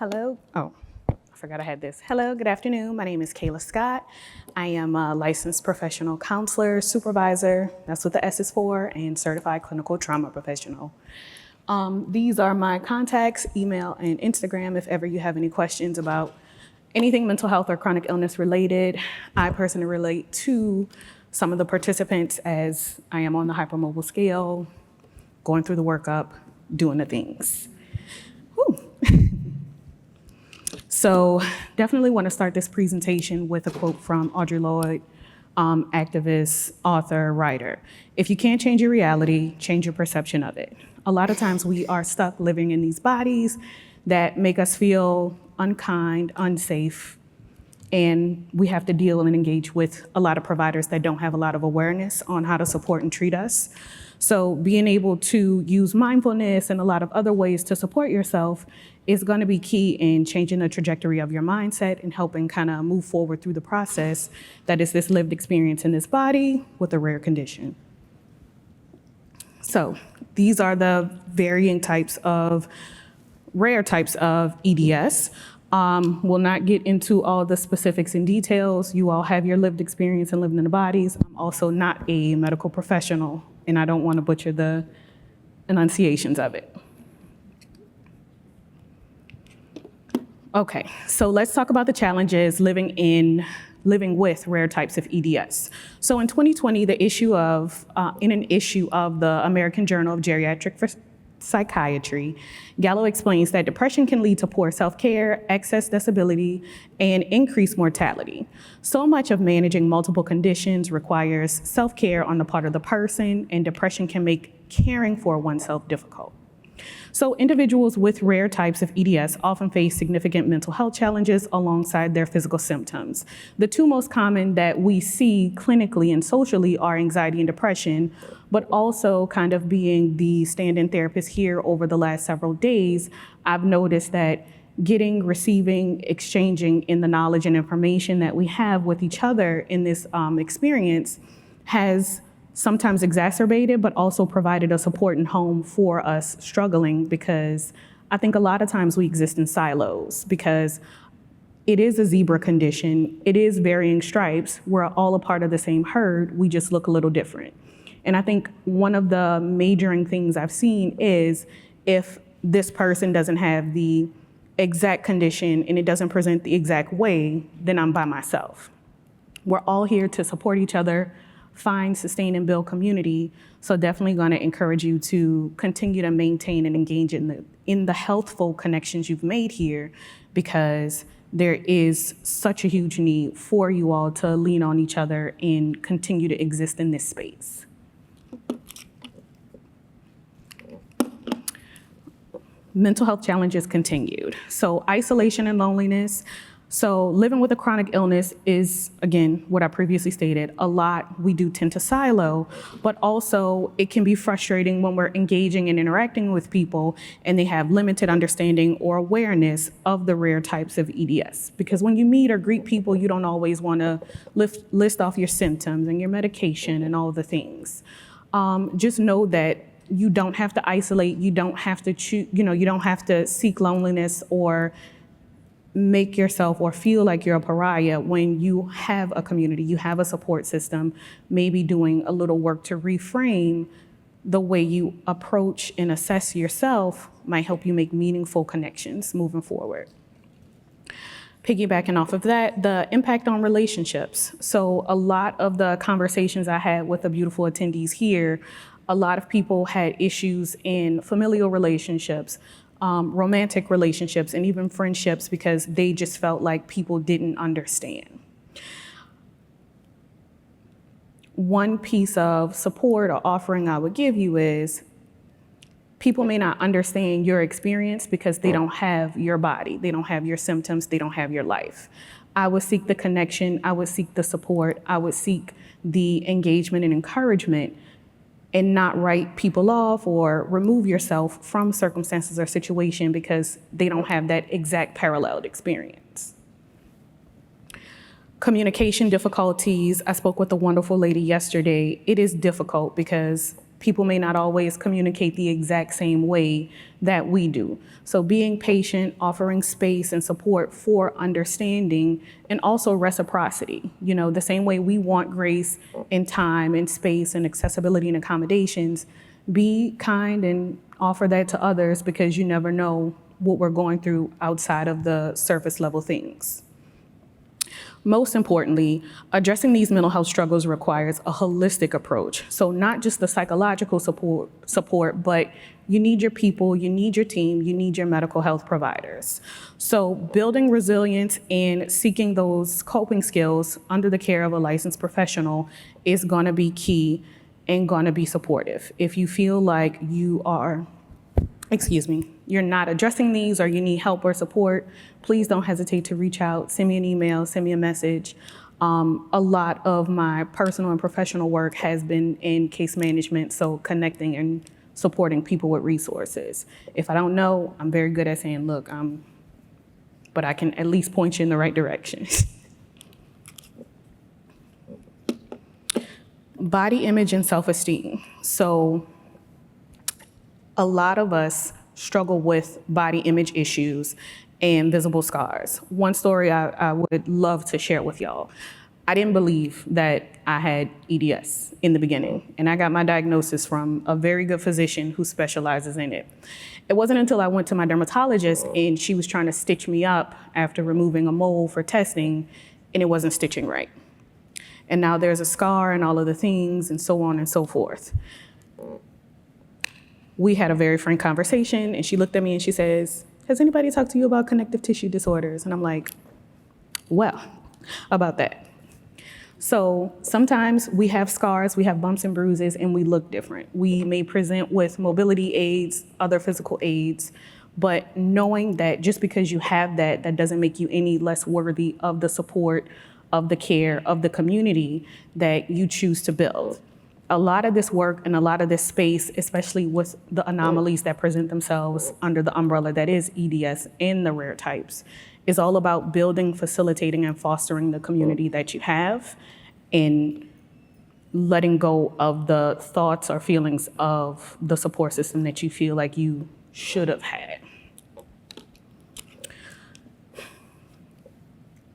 Hello. Oh, I forgot I had this. Hello, good afternoon. My name is Kayla Scott. I am a licensed professional counselor, supervisor, that's what the S is for, and certified clinical trauma professional. These are my contacts, email, and Instagram if ever you have any questions about anything mental health or chronic illness related. I personally relate to some of the participants as I am on the hypermobile scale, going through the workup, doing the things. Whew. So definitely want to start this presentation with a quote from Audre Lorde, activist, author, writer. If you can't change your reality, change your perception of it. A lot of times we are stuck living in these bodies that make us feel unkind, unsafe, and we have to deal and engage with a lot of providers that don't have a lot of awareness on how to support and treat us. So being able to use mindfulness and a lot of other ways to support yourself is going to be key in changing the trajectory of your mindset and helping kind of move forward through the process that is this lived experience in this body with a rare condition. So these are the varying types of rare types of EDS. We'll not get into all the specifics and details. You all have your lived experience and living in the bodies. I'm also not a medical professional, and I don't want to butcher the enunciations of it. Okay, so let's talk about the challenges living with rare types of EDS. So in 2020, in an issue of the American Journal of Geriatric Psychiatry, Gallo explains that depression can lead to poor self-care, excess disability, and increased mortality. So much of managing multiple conditions requires self-care on the part of the person, and depression can make caring for oneself difficult. So individuals with rare types of EDS often face significant mental health challenges alongside their physical symptoms. The two most common that we see clinically and socially are anxiety and depression, but also kind of being the stand-in therapist here over the last several days, I've noticed that receiving, exchanging in the knowledge and information that we have with each other in this experience has sometimes exacerbated, but also provided a support and home for us struggling, because I think a lot of times we exist in silos because it is a zebra condition, it is varying stripes, we're all a part of the same herd, we just look a little different. And I think one of the majoring things I've seen is if this person doesn't have the exact condition and it doesn't present the exact way, then I'm by myself. We're all here to support each other, find, sustain, and build community. So definitely going to encourage you to continue to maintain and engage in the healthful connections you've made here, because there is such a huge need for you all to lean on each other and continue to exist in this space. Mental health challenges continued. So isolation and loneliness. So living with a chronic illness is, again, what I previously stated, a lot we do tend to silo, but also it can be frustrating when we're engaging and interacting with people and they have limited understanding or awareness of the rare types of EDS. Because when you meet or greet people, you don't always want to list off your symptoms and your medication and all the things. Just know that you don't have to isolate, you don't have to you don't have to seek loneliness or make yourself or feel like you're a pariah when you have a community, you have a support system. Maybe doing a little work to reframe the way you approach and assess yourself might help you make meaningful connections moving forward. Piggybacking off of that, the impact on relationships. So a lot of the conversations I had with the beautiful attendees here, a lot of people had issues in familial relationships, romantic relationships, and even friendships, because they just felt like people didn't understand. One piece of support or offering I would give you is people may not understand your experience because they don't have your body, they don't have your symptoms, they don't have your life. I would seek the connection, I would seek the support, I would seek the engagement and encouragement, and not write people off or remove yourself from circumstances or situation because they don't have that exact paralleled experience. Communication difficulties. I spoke with a wonderful lady yesterday. It is difficult because People may not always communicate the exact same way that we do. So being patient, offering space and support for understanding, and also reciprocity. You know, the same way we want grace and time and space and accessibility and accommodations, be kind and offer that to others, because you never know what we're going through outside of the surface level things. Most importantly, addressing these mental health struggles requires a holistic approach. So not just the psychological support, but you need your people, you need your team, you need your medical health providers. So building resilience and seeking those coping skills under the care of a licensed professional is going to be key and going to be supportive. If you feel like you're not addressing these or you need help or support, please don't hesitate to reach out, send me an email, send me a message. A lot of my personal and professional work has been in case management, so connecting and supporting people with resources. If I don't know, I'm very good at saying, look, but I can at least point you in the right direction. Body image and self-esteem. So a lot of us struggle with body image issues and visible scars. One story I would love to share with y'all. I didn't believe that I had EDS in the beginning, and I got my diagnosis from a very good physician who specializes in it. It wasn't until I went to my dermatologist and she was trying to stitch me up after removing a mole for testing, and it wasn't stitching right. And now there's a scar and all of the things and so on and so forth. We had a very frank conversation, and she looked at me and she says, has anybody talked to you about connective tissue disorders? And I'm like, well, about that. So sometimes we have scars, we have bumps and bruises, and we look different. We may present with mobility aids, other physical aids, but knowing that just because you have that, that doesn't make you any less worthy of the support, of the care, of the community that you choose to build. A lot of this work and a lot of this space, especially with the anomalies that present themselves under the umbrella that is EDS and the rare types, is all about building, facilitating, and fostering the community that you have, and letting go of the thoughts or feelings of the support system that you feel like you should have had.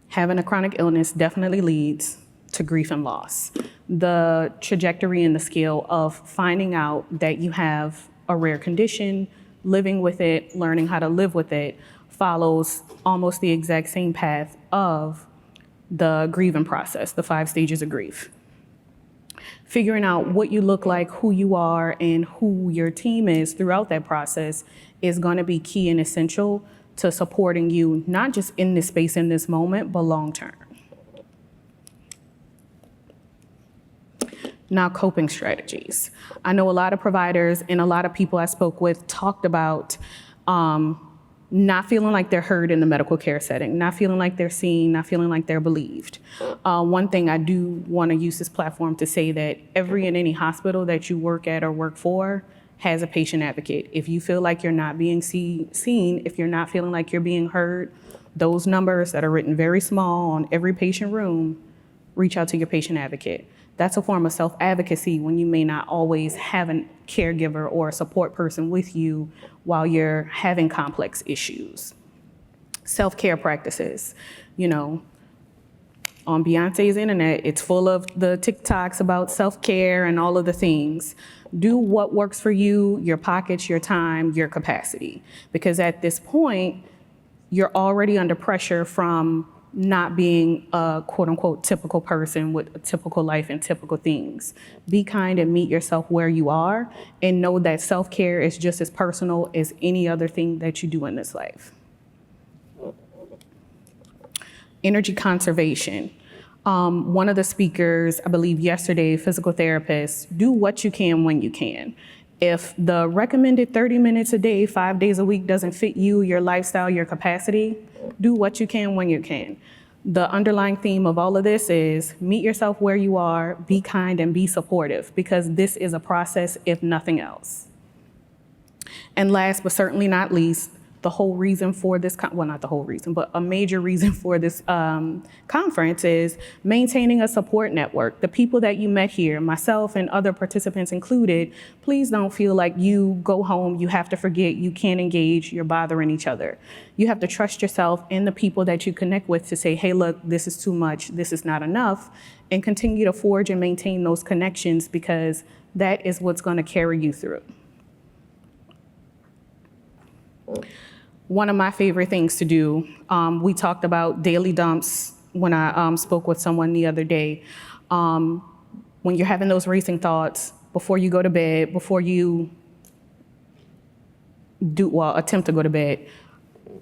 Having a chronic illness definitely leads to grief and loss. The trajectory and the scale of finding out that you have a rare condition, living with it, learning how to live with it, follows almost the exact same path of the grieving process, the 5 stages of grief. Figuring out what you look like, who you are, and who your team is throughout that process is going to be key and essential to supporting you, not just in this space in this moment, but long term. Now, coping strategies. I know a lot of providers and a lot of people I spoke with talked about not feeling like they're heard in the medical care setting, not feeling like they're seen, not feeling like they're believed. One thing I do want to use this platform to say that every and any hospital that you work at or work for has a patient advocate. If you feel like you're not being seen, if you're not feeling like you're being heard, those numbers that are written very small on every patient room, reach out to your patient advocate. That's a form of self-advocacy when you may not always have a caregiver or a support person with you while you're having complex issues. Self-care practices, you know, on Beyonce's internet, it's full of the TikToks about self-care and all of the things. Do what works for you, your pockets, your time, your capacity. Because at this point, you're already under pressure from not being a quote unquote typical person with a typical life and typical things. Be kind and meet yourself where you are, and know that self-care is just as personal as any other thing that you do in this life. Energy conservation. One of the speakers, I believe yesterday, physical therapists, do what you can when you can. If the recommended 30 minutes a day, 5 days a week doesn't fit you, your lifestyle, your capacity, do what you can when you can. The underlying theme of all of this is meet yourself where you are, be kind and be supportive, because this is a process if nothing else. And last but certainly not least, the whole reason for this, well, not the whole reason, but a major reason for this conference is maintaining a support network. The people that you met here, myself and other participants included, please don't feel like you go home, you have to forget, you can't engage, you're bothering each other. You have to trust yourself and the people that you connect with to say, hey, look, this is too much, this is not enough, and continue to forge and maintain those connections, because that is what's going to carry you through. One of my favorite things to do, we talked about daily dumps when I spoke with someone the other day. When you're having those racing thoughts, before you go to bed, before you attempt to go to bed,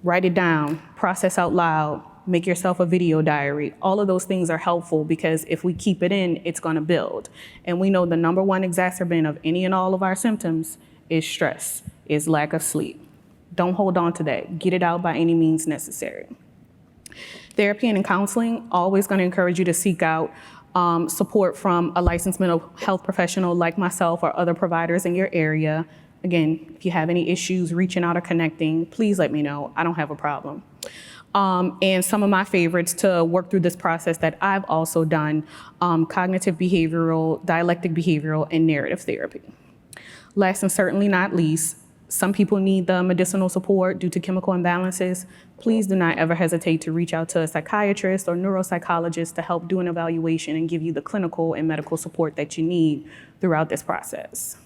write it down, process out loud, make yourself a video diary. All of those things are helpful, because if we keep it in, it's going to build. And we know the number one exacerbant of any and all of our symptoms is stress, is lack of sleep. Don't hold on to that. Get it out by any means necessary. Therapy and counseling, always going to encourage you to seek out support from a licensed mental health professional like myself or other providers in your area. Again, if you have any issues reaching out or connecting, please let me know. I don't have a problem. And some of my favorites to work through this process that I've also done, cognitive behavioral, dialectic behavioral, and narrative therapy. Last and certainly not least, some people need the medicinal support due to chemical imbalances. Please do not ever hesitate to reach out to a psychiatrist or neuropsychologist to help do an evaluation and give you the clinical and medical support that you need throughout this process.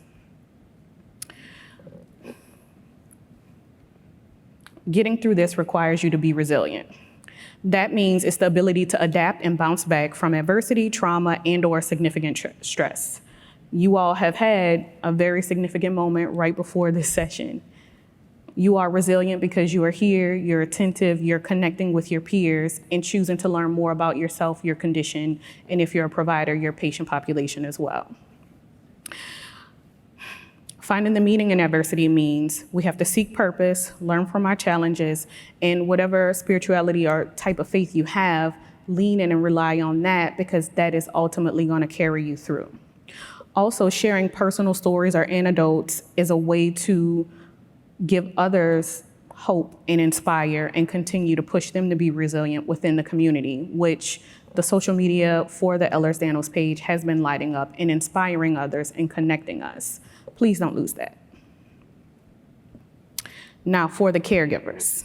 Getting through this requires you to be resilient. That means it's the ability to adapt and bounce back from adversity, trauma, and/or significant stress. You all have had a very significant moment right before this session. You are resilient because you are here, you're attentive, you're connecting with your peers, and choosing to learn more about yourself, your condition, and if you're a provider, your patient population as well. Finding the meaning in adversity means we have to seek purpose, learn from our challenges, and whatever spirituality or type of faith you have, lean in and rely on that, because that is ultimately going to carry you through. Also, sharing personal stories or anecdotes is a way to give others hope and inspire and continue to push them to be resilient within the community, which the social media for the Ehlers-Danlos page has been lighting up and inspiring others and connecting us. Please don't lose that. Now, for the caregivers,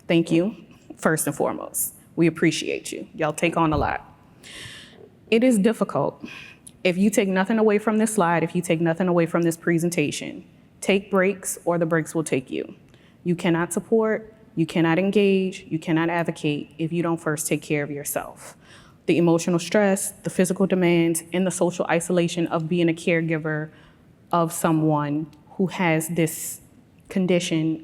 thank you, first and foremost. We appreciate you. Y'all take on a lot. It is difficult. If you take nothing away from this slide, if you take nothing away from this presentation, take breaks or the breaks will take you. You cannot support, you cannot engage, you cannot advocate if you don't first take care of yourself. The emotional stress, the physical demands, and the social isolation of being a caregiver of someone who has this condition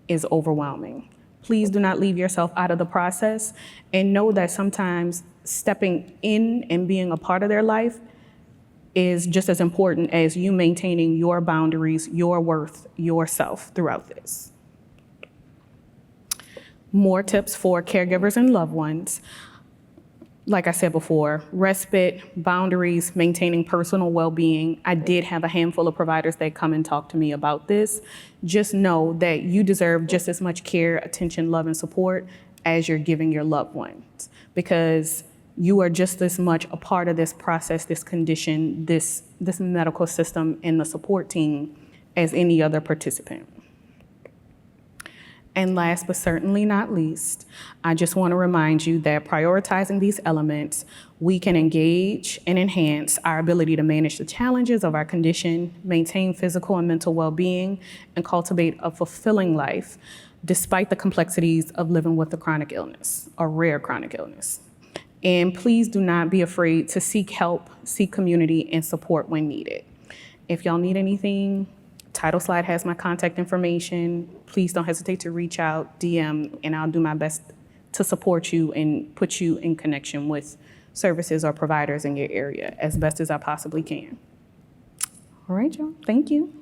is overwhelming. Please do not leave yourself out of the process, and know that sometimes stepping in and being a part of their life is just as important as you maintaining your boundaries, your worth, yourself throughout this. More tips for caregivers and loved ones. Like I said before, respite, boundaries, maintaining personal well-being. I did have a handful of providers that come and talk to me about this. Just know that you deserve just as much care, attention, love, and support as you're giving your loved ones, because you are just as much a part of this process, this condition, this medical system, and the support team as any other participant. And last but certainly not least, I just want to remind you that prioritizing these elements, we can engage and enhance our ability to manage the challenges of our condition, maintain physical and mental well-being, and cultivate a fulfilling life despite the complexities of living with a chronic illness, or rare chronic illness. And please do not be afraid to seek help, seek community, and support when needed. If y'all need anything, title slide has my contact information. Please don't hesitate to reach out, DM, and I'll do my best to support you and put you in connection with services or providers in your area as best as I possibly can. All right, y'all, thank you.